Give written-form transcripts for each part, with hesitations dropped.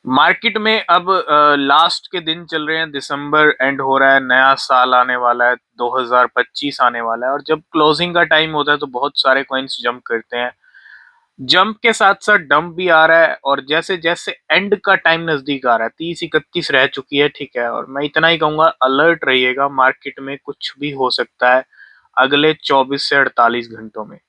Market में अब last के दिन चल रहे हैं, दिसंबर एंड हो रहा है, नया साल आने वाला है, 2025 आने वाला है। और जब क्लोजिंग का टाइम होता है तो बहुत सारे कॉइन्स जंप करते हैं। जंप के साथ साथ डंप भी आ रहा है, और जैसे जैसे एंड का टाइम नजदीक आ रहा है, 30-31 रह चुकी है, ठीक है। और मैं इतना ही कहूंगा, अलर्ट रहिएगा, मार्केट में कुछ भी हो सकता है अगले 24 से 48 घंटों में।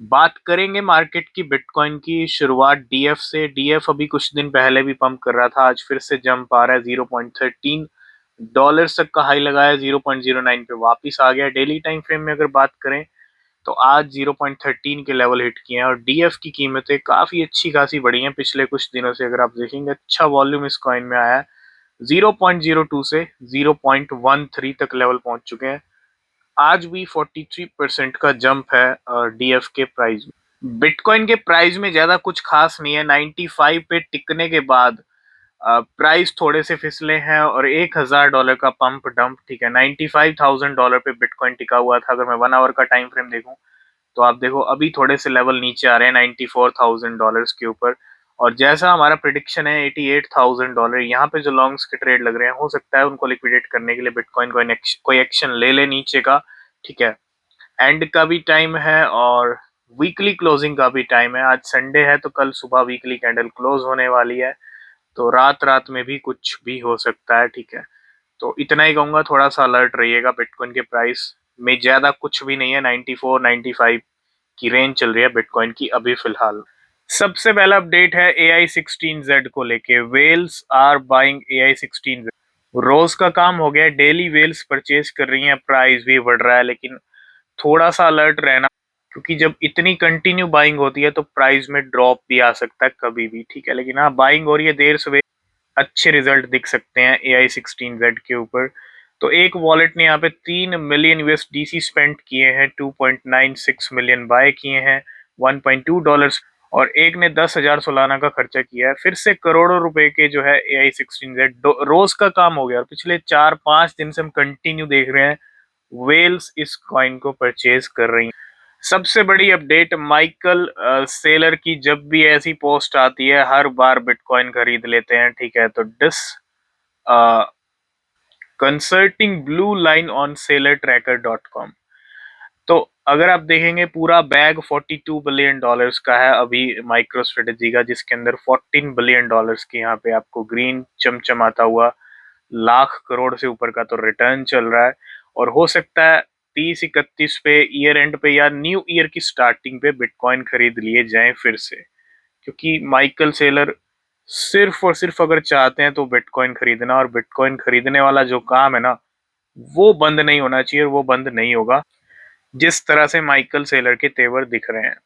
बात करेंगे मार्केट की, बिटकॉइन की शुरुआत डीएफ से। डीएफ अभी कुछ दिन पहले भी पंप कर रहा था, आज फिर से जंप आ रहा है, $0.13 तक का हाई लगाया, 0.09 पे वापिस आ गया। डेली टाइम फ्रेम में अगर बात करें तो आज 0.13 के लेवल हिट किए हैं, और डीएफ की कीमतें काफी अच्छी खासी बढ़ी हैं पिछले कुछ दिनों से। अगर आप देखेंगे, अच्छा वॉल्यूम इस कॉइन में आया है। 0.02 से 0.13 तक लेवल पहुंच चुके हैं। आज भी 43% का जंप है डीएफ के प्राइस में। बिटकॉइन के प्राइस में ज्यादा कुछ खास नहीं है। 95 पे टिकने के बाद प्राइस थोड़े से फिसले हैं, और $1,000 का पंप डंप, ठीक है। $95,000 पे बिटकॉइन टिका हुआ था। अगर मैं 1 आवर का टाइम फ्रेम देखूं तो आप देखो, अभी थोड़े से लेवल नीचे आ रहे हैं $94,000 के ऊपर। और जैसा हमारा प्रिडिक्शन है, $88,000, यहाँ पे जो लॉन्ग्स के ट्रेड लग रहे हैं, हो सकता है उनको लिक्विडेट करने के लिए बिटकॉइन कोई एक्शन ले ले नीचे का, ठीक है। एंड का भी टाइम है, और वीकली क्लोजिंग का भी टाइम है। आज संडे है तो कल सुबह वीकली कैंडल क्लोज होने वाली है, तो रात रात में भी कुछ भी हो सकता है, ठीक है। तो इतना ही कहूंगा, थोड़ा सा अलर्ट रहिएगा। बिटकॉइन के प्राइस में ज्यादा कुछ भी नहीं है, 94 95 की रेंज चल रही है बिटकॉइन की अभी फिलहाल। सबसे पहला अपडेट है AI16Z को लेके। Wales are buying AI16Z। रोज का काम हो गया, डेली वेल्स परचेज कर रही हैं, प्राइस भी बढ़ रहा है, लेकिन थोड़ा सा अलर्ट रहना, क्योंकि जब इतनी कंटिन्यू बाइंग होती है तो प्राइस में ड्रॉप भी आ सकता है कभी भी, ठीक है। लेकिन हाँ, बाइंग हो रही है देर सवेर, अच्छे रिजल्ट दिख सकते हैं AI16Z के ऊपर। तो एक वॉलेट ने यहाँ पे 3 मिलियन USDC स्पेंड किए हैं, 2.96 मिलियन बाय किए हैं, $1.2, और एक ने 10,000 सोलाना का खर्चा किया है। फिर से करोड़ों रुपए के जो है AI16Z रोज का काम हो गया, और पिछले 4-5 दिन से हम कंटिन्यू देख रहे हैं वेल्स इस कॉइन को परचेज कर रही हैं। सबसे बड़ी अपडेट, माइकल सेलर की जब भी ऐसी पोस्ट आती है, हर बार बिटकॉइन खरीद लेते हैं, ठीक है। तो disconcerting blue line on seller ट्रैकर.com। तो अगर आप देखेंगे, पूरा बैग $42 बिलियन का है अभी माइक्रो स्ट्रेटेजी का, जिसके अंदर $14 बिलियन की यहाँ पे आपको ग्रीन चमचमाता हुआ लाख करोड़ से ऊपर का तो रिटर्न चल रहा है। और हो सकता है 30-31 पे, ईयर एंड पे, या न्यू ईयर की स्टार्टिंग पे बिटकॉइन खरीद लिए जाएं फिर से, क्योंकि माइकल सेलर सिर्फ और सिर्फ अगर चाहते हैं तो बिटकॉइन खरीदना, और बिटकॉइन खरीदने वाला जो काम है ना, वो बंद नहीं होना चाहिए, और वो बंद नहीं होगा जिस तरह से माइकल सेलर के तेवर दिख रहे हैं।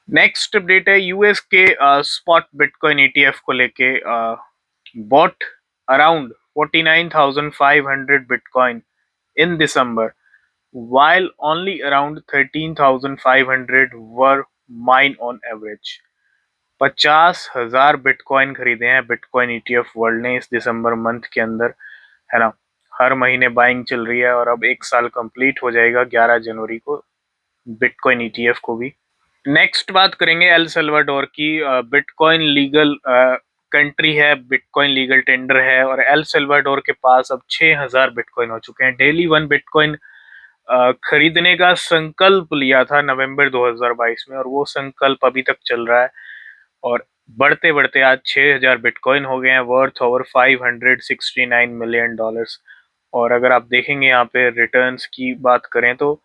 नेक्स्ट अपडेट है यूएस के स्पॉट बिटकॉइन ईटीएफ को लेके। Bought around 49,500 bitcoin in December, while only around 13,500 were mined on average। 50,000 bitcoin खरीदे हैं बिटकॉइन ईटीएफ वर्ल्ड ने इस दिसंबर मंथ के अंदर, है ना। हर महीने बाइंग चल रही है, और अब एक साल कंप्लीट हो जाएगा 11 जनवरी को बिटकॉइन ईटीएफ को भी। नेक्स्ट बात करेंगे एल सल्वाडोर की। बिटकॉइन लीगल कंट्री है, बिटकॉइन लीगल टेंडर है, और एल सल्वाडोर के पास अब 6,000 बिटकॉइन हो चुके हैं। डेली वन बिटकॉइन खरीदने का संकल्प लिया था नवंबर 2022 में, और वो संकल्प अभी तक चल रहा है। और बढ़ते बढ़ते आज 6,000 बिटकॉइन हो गए हैं, वर्थ ओवर $569 मिलियन। और अगर आप देखेंगे यहाँ पे रिटर्न्स की बात करें तो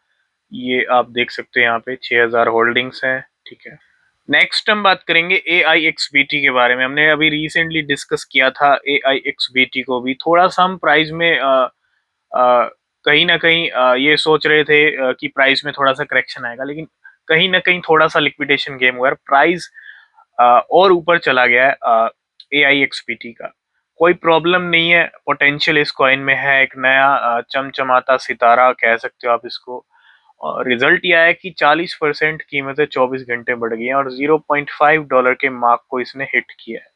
ये आप देख सकते हैं, यहाँ पे 6,000 होल्डिंग्स हैं, ठीक है। नेक्स्ट हम बात करेंगे AIXBT के बारे में। हमने अभी रिसेंटली डिस्कस किया था AIXBT को भी। थोड़ा सा हम प्राइस में कहीं ना कहीं ये सोच रहे थे कि प्राइस में थोड़ा सा करेक्शन आएगा, लेकिन कहीं ना कहीं थोड़ा सा लिक्विडेशन गेम हुआ, प्राइस और ऊपर चला गया है AIXBT का। कोई प्रॉब्लम नहीं है, पोटेंशियल इस कॉइन में है, एक नया चमचमाता सितारा कह सकते हो आप इसको। और रिजल्ट यह है कि 40% कीमतें 24 घंटे बढ़ गई हैं, और $0.5 के मार्क को इसने हिट किया है।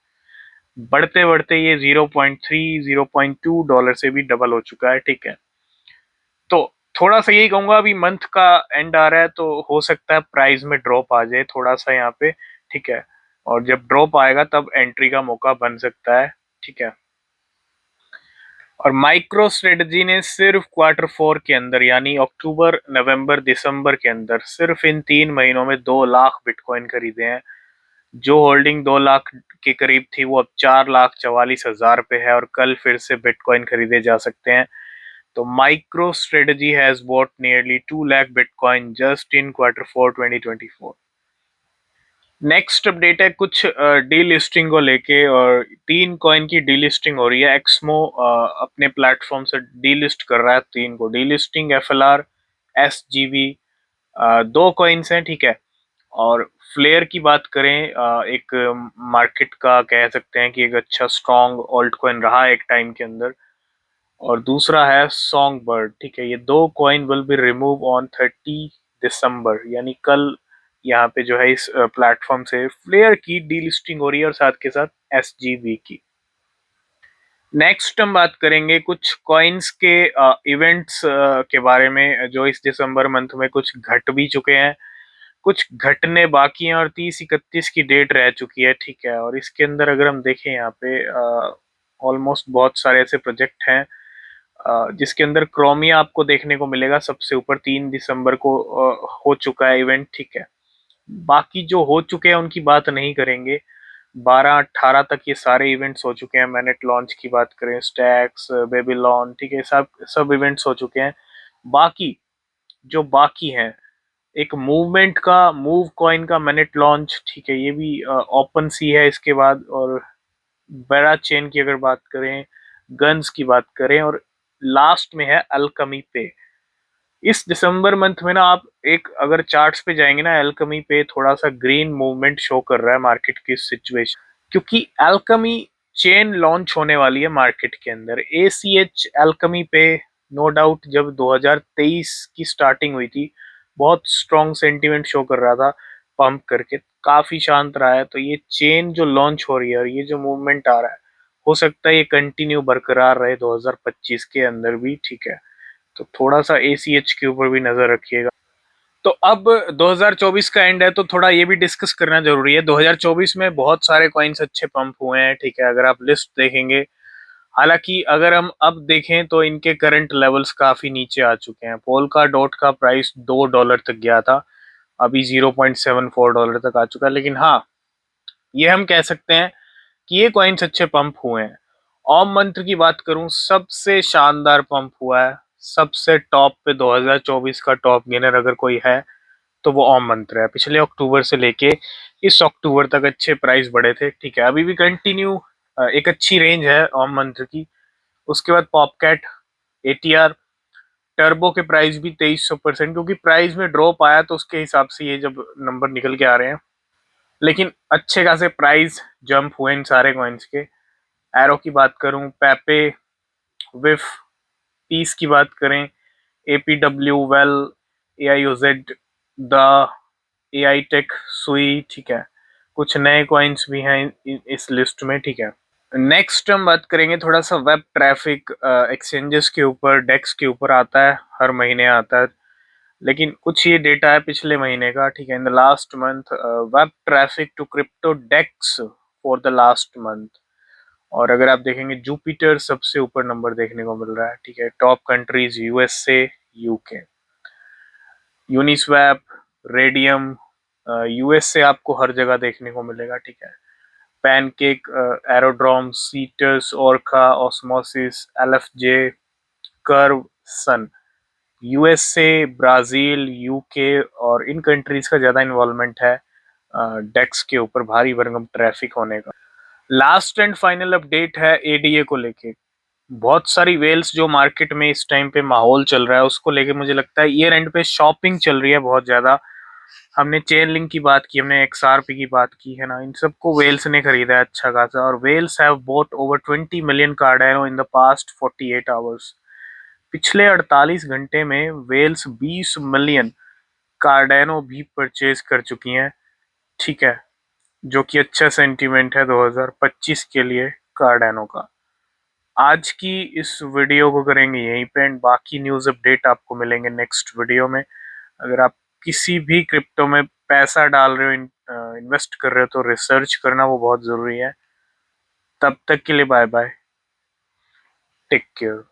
बढ़ते बढ़ते ये 0.3 $0.2 से भी डबल हो चुका है, ठीक है। तो थोड़ा सा यही कहूंगा, अभी मंथ का एंड आ रहा है तो हो सकता है प्राइस में ड्रॉप आ जाए थोड़ा सा यहाँ पे, ठीक है। और जब ड्रॉप आएगा तब एंट्री का मौका बन सकता है, ठीक है। और माइक्रो स्ट्रेटजी ने सिर्फ Q4 के अंदर यानी अक्टूबर, नवंबर, दिसंबर के अंदर सिर्फ इन 3 महीनों में 2 लाख बिटकॉइन खरीदे हैं। जो होल्डिंग 2 लाख के करीब थी वो अब 4,44,000 पे है और कल फिर से बिटकॉइन खरीदे जा सकते हैं। तो micro strategy has bot nearly 2 lakh bitcoin just in Q4 2024। Next update है कुछ डी लिस्टिंग को लेके, और 3 कॉइन की डी लिस्टिंग हो रही है। एक्समो अपने प्लेटफॉर्म से डी लिस्ट कर रहा है 3 को। D listing FLR, SGB, 2 coins हैं, ठीक है। और फ्लेयर की बात करें, एक मार्केट का कह सकते हैं कि एक अच्छा स्ट्रॉन्ग ऑल्ट कॉइन रहा एक टाइम के अंदर। और दूसरा है सॉन्ग बर्ड, ठीक है। ये 2 coin will be remove on 30 दिसंबर, यानी कल यहाँ पे जो है इस प्लेटफॉर्म से फ्लेयर की डीलिस्टिंग हो रही है और साथ के साथ SGB की। नेक्स्ट हम बात करेंगे कुछ कॉइन्स के इवेंट्स के बारे में जो इस दिसंबर मंथ में कुछ घट भी चुके हैं, कुछ घटने बाकी हैं और 30-31 की डेट रह चुकी है, ठीक है। और इसके अंदर अगर हम देखें यहाँ पे ऑलमोस्ट बहुत सारे ऐसे प्रोजेक्ट हैं जिसके अंदर क्रोमिया आपको देखने को मिलेगा सबसे ऊपर। 3 दिसंबर को हो चुका है इवेंट, ठीक है। बाकी जो हो चुके हैं उनकी बात नहीं करेंगे। 12-18 तक ये सारे इवेंट्स हो चुके हैं। मैनेट लॉन्च की बात करें, स्टैक्स, बेबीलोन, ठीक है, सब सब इवेंट्स हो चुके हैं। बाकी जो बाकी हैं, एक मूवमेंट का मूव कॉइन का मैनेट लॉन्च, ठीक है, ये भी ओपन सी है इसके बाद। और बेरा चेन की अगर बात करें, गन्स की बात करें, और लास्ट में है अल्कमी पे। इस दिसंबर मंथ में ना आप एक अगर चार्ट्स पे जाएंगे ना, एल्कमी पे थोड़ा सा ग्रीन मूवमेंट शो कर रहा है मार्केट की सिचुएशन, क्योंकि एल्कमी चेन लॉन्च होने वाली है मार्केट के अंदर। ACH एल्कमी पे नो डाउट जब 2023 की स्टार्टिंग हुई थी बहुत स्ट्रॉन्ग सेंटीमेंट शो कर रहा था, पंप करके काफी शांत रहा है। तो ये चेन जो लॉन्च हो रही है और ये जो मूवमेंट आ रहा है, हो सकता है ये कंटिन्यू बरकरार रहे 2025 के अंदर भी, ठीक है। तो थोड़ा सा ACH के ऊपर भी नजर रखिएगा। तो अब 2024 का एंड है तो थोड़ा ये भी डिस्कस करना जरूरी है। 2024 में बहुत सारे कॉइन्स अच्छे पंप हुए हैं, ठीक है, अगर आप लिस्ट देखेंगे। हालांकि अगर हम अब देखें तो इनके करंट लेवल्स काफी नीचे आ चुके हैं। पोल्का डॉट का प्राइस $2 तक गया था, अभी $0.74 तक आ चुका है। लेकिन हाँ, ये हम कह सकते हैं कि ये कॉइन्स अच्छे पंप हुए हैं। ओम मंत्र की बात करूं, सबसे शानदार पंप हुआ है। सबसे टॉप पे 2024 का टॉप गेनर अगर कोई है तो वो ओम मंत्र है। पिछले अक्टूबर से लेके इस अक्टूबर तक अच्छे प्राइस बढ़े थे, ठीक है। अभी भी कंटिन्यू एक अच्छी रेंज है ओम मंत्र की। उसके बाद पॉपकैट, ATR, टर्बो के प्राइस भी 2300%, क्योंकि प्राइस में ड्रॉप आया तो उसके हिसाब से ये जब नंबर निकल के आ रहे हैं। लेकिन अच्छे खासे प्राइस जंप हुए इन सारे कॉइन्स के। एरो की बात करूं, पेपे, विफ, पीस की बात करें, APW, well, AIOZ, the, AI tech, Sui, ठीक है। कुछ नए कॉइन्स भी हैं इस लिस्ट में, ठीक है। नेक्स्ट हम बात करेंगे थोड़ा सा वेब ट्रैफिक। एक्सचेंजेस के ऊपर, डेक्स के ऊपर आता है, हर महीने आता है। लेकिन कुछ ये डेटा है पिछले महीने का, ठीक है। In the last month web traffic to crypto dex for the last month. और अगर आप देखेंगे जुपिटर सबसे ऊपर नंबर देखने को मिल रहा है, ठीक है। Top countries USA, UK, Uniswap, radium, US से आपको हर जगह देखने को मिलेगा, ठीक है। Pancake, aerodrome, seaters, orca, osmosis, LFJ, curve, sun. USA, Brazil, UK और इन कंट्रीज का ज्यादा इन्वॉल्वमेंट है डेक्स के ऊपर भारी भरकम ट्रैफिक होने का। लास्ट एंड फाइनल अपडेट है ADA को लेके। बहुत सारी वेल्स जो मार्केट में इस टाइम पे माहौल चल रहा है उसको लेके मुझे लगता है ईयर एंड पे शॉपिंग चल रही है बहुत ज्यादा। हमने चेन लिंक की बात की, हमने XRP की बात की है ना, इन सबको वेल्स ने खरीदा है अच्छा खासा। और whales have bought over 20 million Cardano in the past 48 hours. पिछले 48 घंटे में वेल्स 20 मिलियन कार्डेनो भी परचेज कर चुकी हैं, ठीक है। जो कि अच्छा सेंटीमेंट है 2025 के लिए कार्डेनो का। आज की इस वीडियो को करेंगे यहीं पे एंड बाकी न्यूज़ अपडेट आपको मिलेंगे नेक्स्ट वीडियो में। अगर आप किसी भी क्रिप्टो में पैसा डाल रहे हो, इन इन्वेस्ट कर रहे हो तो रिसर्च करना वो बहुत ज़रूरी है। तब तक के लिए बाय बाय, टेक केयर।